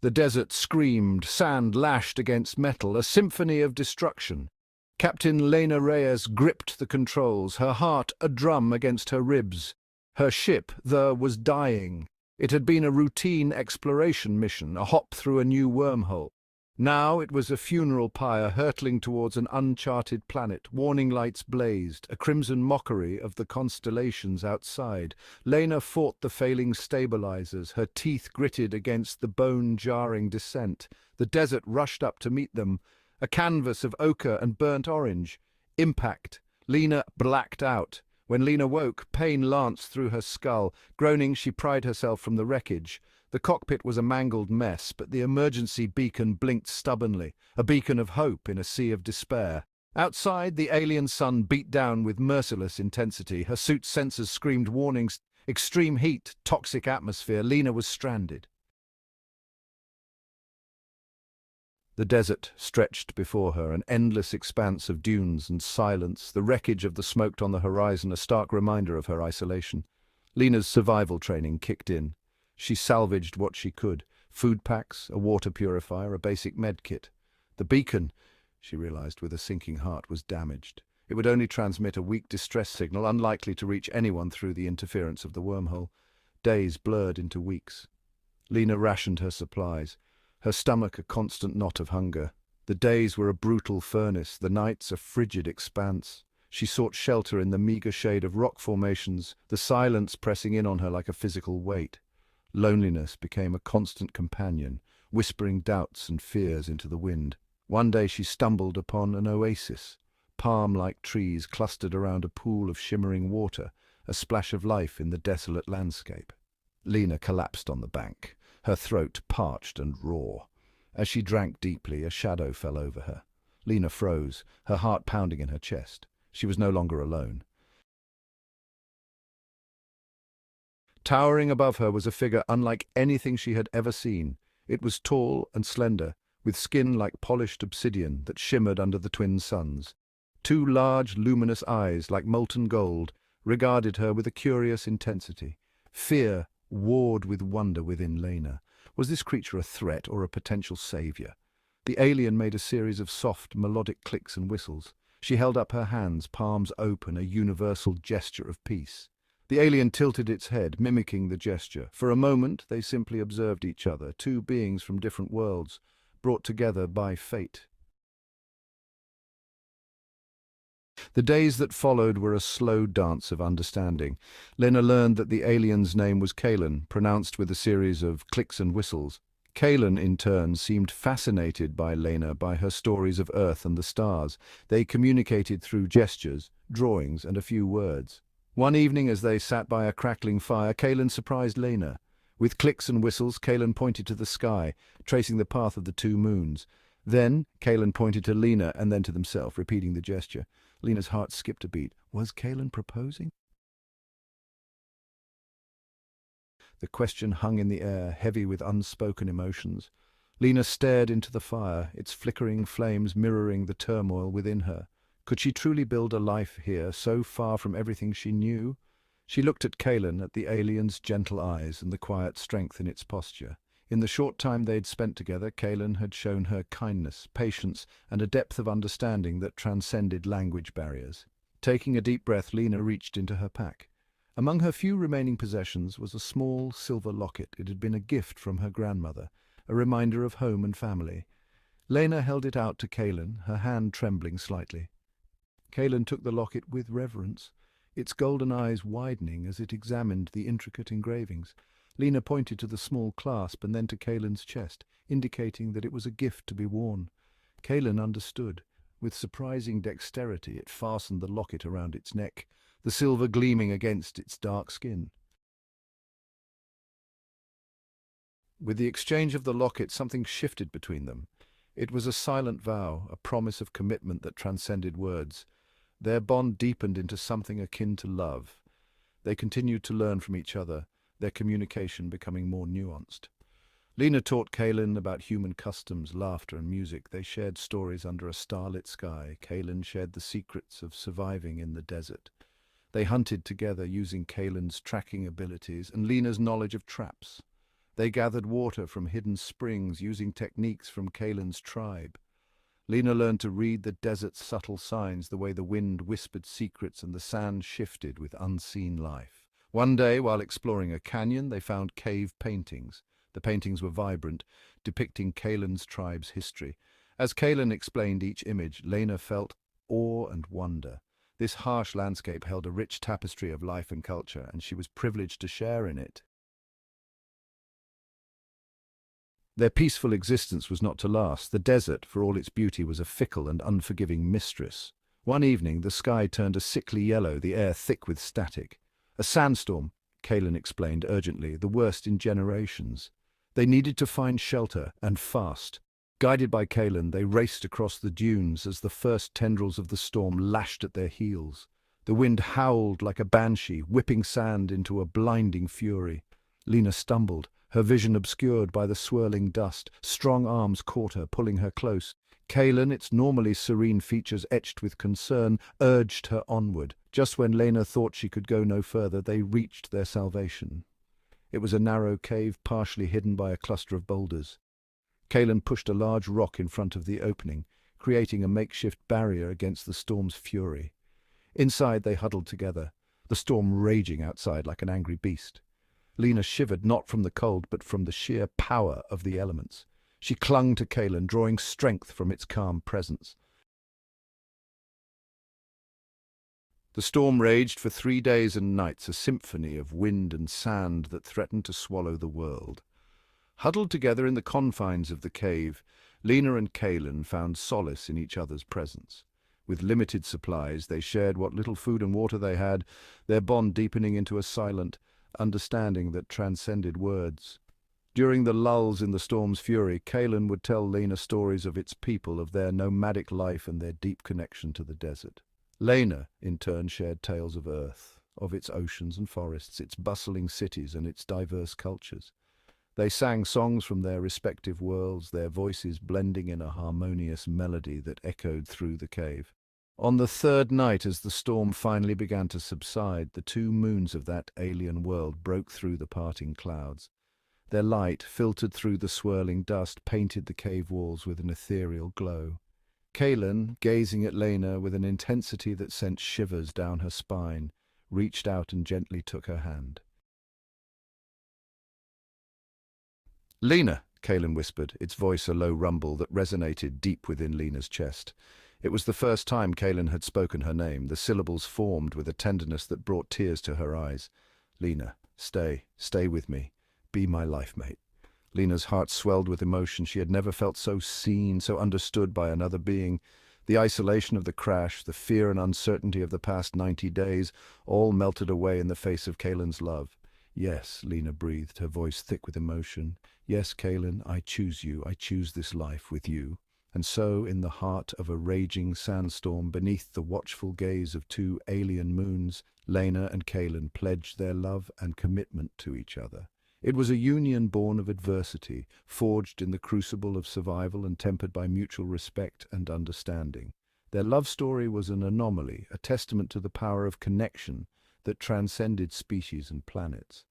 The desert screamed, sand lashed against metal, a symphony of destruction. Captain Lena Reyes gripped the controls, her heart a drum against her ribs. Her ship, was dying. It had been a routine exploration mission, a hop through a new wormhole. Now it was a funeral pyre hurtling towards an uncharted planet. Warning lights blazed, a crimson mockery of the constellations outside. Lena fought the failing stabilizers, her teeth gritted against the bone-jarring descent. The desert rushed up to meet them, a canvas of ochre and burnt orange. Impact. Lena blacked out. When Lena woke, pain lanced through her skull. Groaning, she pried herself from the wreckage. The cockpit was a mangled mess, but the emergency beacon blinked stubbornly, a beacon of hope in a sea of despair. Outside, the alien sun beat down with merciless intensity. Her suit's sensors screamed warnings. Extreme heat, toxic atmosphere. Lena was stranded. The desert stretched before her, an endless expanse of dunes and silence, the wreckage of the smoked on the horizon, a stark reminder of her isolation. Lena's survival training kicked in. She salvaged what she could: food packs, a water purifier, a basic med kit. The beacon, she realized with a sinking heart, was damaged. It would only transmit a weak distress signal, unlikely to reach anyone through the interference of the wormhole. Days blurred into weeks. Lena rationed her supplies, her stomach a constant knot of hunger. The days were a brutal furnace, the nights a frigid expanse. She sought shelter in the meager shade of rock formations, the silence pressing in on her like a physical weight. Loneliness became a constant companion, whispering doubts and fears into the wind. One day she stumbled upon an oasis, palm-like trees clustered around a pool of shimmering water, a splash of life in the desolate landscape. Lena collapsed on the bank, her throat parched and raw. As she drank deeply, a shadow fell over her. Lena froze, her heart pounding in her chest. She was no longer alone. Towering above her was a figure unlike anything she had ever seen. It was tall and slender, with skin like polished obsidian that shimmered under the twin suns. Two large, luminous eyes, like molten gold, regarded her with a curious intensity. Fear warred with wonder within Lena. Was this creature a threat or a potential savior? The alien made a series of soft, melodic clicks and whistles. She held up her hands, palms open, a universal gesture of peace. The alien tilted its head, mimicking the gesture. For a moment, they simply observed each other, two beings from different worlds, brought together by fate. The days that followed were a slow dance of understanding. Lena learned that the alien's name was Kalen, pronounced with a series of clicks and whistles. Kalen, in turn, seemed fascinated by Lena, by her stories of Earth and the stars. They communicated through gestures, drawings, and a few words. One evening, as they sat by a crackling fire, Kalen surprised Lena. With clicks and whistles, Kalen pointed to the sky, tracing the path of the two moons. Then, Kalen pointed to Lena and then to himself, repeating the gesture. Lena's heart skipped a beat. Was Kalen proposing? The question hung in the air, heavy with unspoken emotions. Lena stared into the fire, its flickering flames mirroring the turmoil within her. Could she truly build a life here, so far from everything she knew? She looked at Kalen, at the alien's gentle eyes and the quiet strength in its posture. In the short time they'd spent together, Kalen had shown her kindness, patience, and a depth of understanding that transcended language barriers. Taking a deep breath, Lena reached into her pack. Among her few remaining possessions was a small silver locket. It had been a gift from her grandmother, a reminder of home and family. Lena held it out to Kalen, her hand trembling slightly. Kalen took the locket with reverence, its golden eyes widening as it examined the intricate engravings. Lena pointed to the small clasp and then to Kalen's chest, indicating that it was a gift to be worn. Kalen understood. With surprising dexterity, it fastened the locket around its neck, the silver gleaming against its dark skin. With the exchange of the locket, something shifted between them. It was a silent vow, a promise of commitment that transcended words. Their bond deepened into something akin to love. They continued to learn from each other, their communication becoming more nuanced. Lena taught Kalen about human customs, laughter, and music. They shared stories under a starlit sky. Kalen shared the secrets of surviving in the desert. They hunted together using Kalen's tracking abilities and Lena's knowledge of traps. They gathered water from hidden springs using techniques from Kalen's tribe. Lena learned to read the desert's subtle signs, the way the wind whispered secrets and the sand shifted with unseen life. One day, while exploring a canyon, they found cave paintings. The paintings were vibrant, depicting Kalen's tribe's history. As Kalen explained each image, Lena felt awe and wonder. This harsh landscape held a rich tapestry of life and culture, and she was privileged to share in it. Their peaceful existence was not to last. The desert, for all its beauty, was a fickle and unforgiving mistress. One evening, the sky turned a sickly yellow, the air thick with static. A sandstorm, Kalen explained urgently, the worst in generations. They needed to find shelter, and fast. Guided by Kalen, they raced across the dunes as the first tendrils of the storm lashed at their heels. The wind howled like a banshee, whipping sand into a blinding fury. Lena stumbled, her vision obscured by the swirling dust. Strong arms caught her, pulling her close. Kalen, its normally serene features etched with concern, urged her onward. Just when Lena thought she could go no further, they reached their salvation. It was a narrow cave, partially hidden by a cluster of boulders. Kalen pushed a large rock in front of the opening, creating a makeshift barrier against the storm's fury. Inside they huddled together, the storm raging outside like an angry beast. Lena shivered not from the cold but from the sheer power of the elements. She clung to Kalen, drawing strength from its calm presence. The storm raged for 3 days and nights, a symphony of wind and sand that threatened to swallow the world. Huddled together in the confines of the cave, Lena and Kalen found solace in each other's presence. With limited supplies, they shared what little food and water they had, their bond deepening into a silent understanding that transcended words. During the lulls in the storm's fury, Kalen would tell Lena stories of its people, of their nomadic life and their deep connection to the desert. Lena, in turn, shared tales of Earth, of its oceans and forests, its bustling cities and its diverse cultures. They sang songs from their respective worlds, their voices blending in a harmonious melody that echoed through the cave. On the third night, as the storm finally began to subside, the 2 moons of that alien world broke through the parting clouds. Their light, filtered through the swirling dust, painted the cave walls with an ethereal glow. Kalen, gazing at Lena with an intensity that sent shivers down her spine, reached out and gently took her hand. "Lena," Kalen whispered, its voice a low rumble that resonated deep within Lena's chest. It was the first time Kalen had spoken her name, the syllables formed with a tenderness that brought tears to her eyes. "Lena, stay with me. Be my life mate." Lena's heart swelled with emotion. She had never felt so seen, so understood by another being. The isolation of the crash, the fear and uncertainty of the past 90 days, all melted away in the face of Kalen's love. "Yes," Lena breathed, her voice thick with emotion. "Yes, Kalen, I choose you. I choose this life with you." And so, in the heart of a raging sandstorm, beneath the watchful gaze of 2 alien moons, Lena and Kalen pledged their love and commitment to each other. It was a union born of adversity, forged in the crucible of survival and tempered by mutual respect and understanding. Their love story was an anomaly, a testament to the power of connection that transcended species and planets.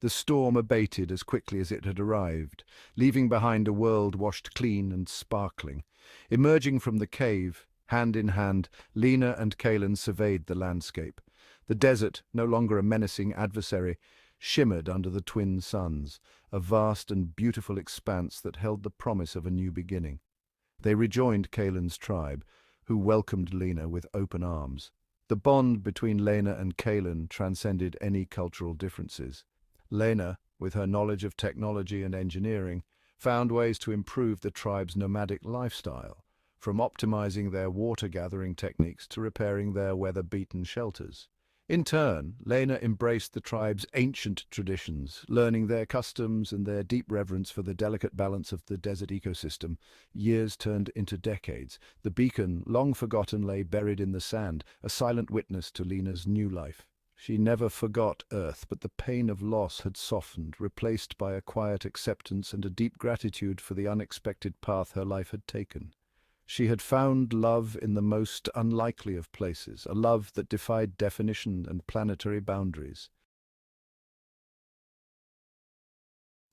The storm abated as quickly as it had arrived, leaving behind a world washed clean and sparkling. Emerging from the cave, hand in hand, Lena and Kalen surveyed the landscape. The desert, no longer a menacing adversary, shimmered under the twin suns, a vast and beautiful expanse that held the promise of a new beginning. They rejoined Kalen's tribe, who welcomed Lena with open arms. The bond between Lena and Kalen transcended any cultural differences. Lena, with her knowledge of technology and engineering, found ways to improve the tribe's nomadic lifestyle, from optimizing their water-gathering techniques to repairing their weather-beaten shelters. In turn, Lena embraced the tribe's ancient traditions, learning their customs and their deep reverence for the delicate balance of the desert ecosystem. Years turned into decades. The beacon, long forgotten, lay buried in the sand, a silent witness to Lena's new life. She never forgot Earth, but the pain of loss had softened, replaced by a quiet acceptance and a deep gratitude for the unexpected path her life had taken. She had found love in the most unlikely of places, a love that defied definition and planetary boundaries.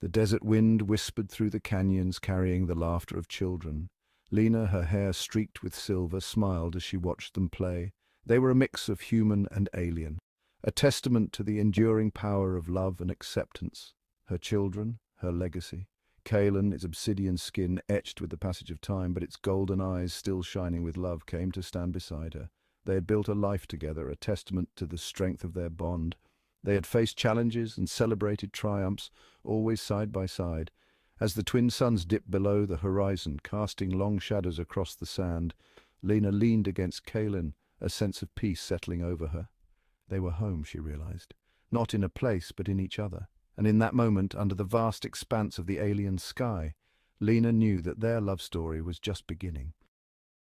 The desert wind whispered through the canyons, carrying the laughter of children. Lena, her hair streaked with silver, smiled as she watched them play. They were a mix of human and alien, a testament to the enduring power of love and acceptance. Her children, her legacy. Kalen, its obsidian skin etched with the passage of time, but its golden eyes still shining with love, came to stand beside her. They had built a life together, a testament to the strength of their bond. They had faced challenges and celebrated triumphs, always side by side. As the twin suns dipped below the horizon, casting long shadows across the sand, Lena leaned against Kalen, a sense of peace settling over her. They were home, she realized, not in a place, but in each other. And in that moment, under the vast expanse of the alien sky, Lena knew that their love story was just beginning.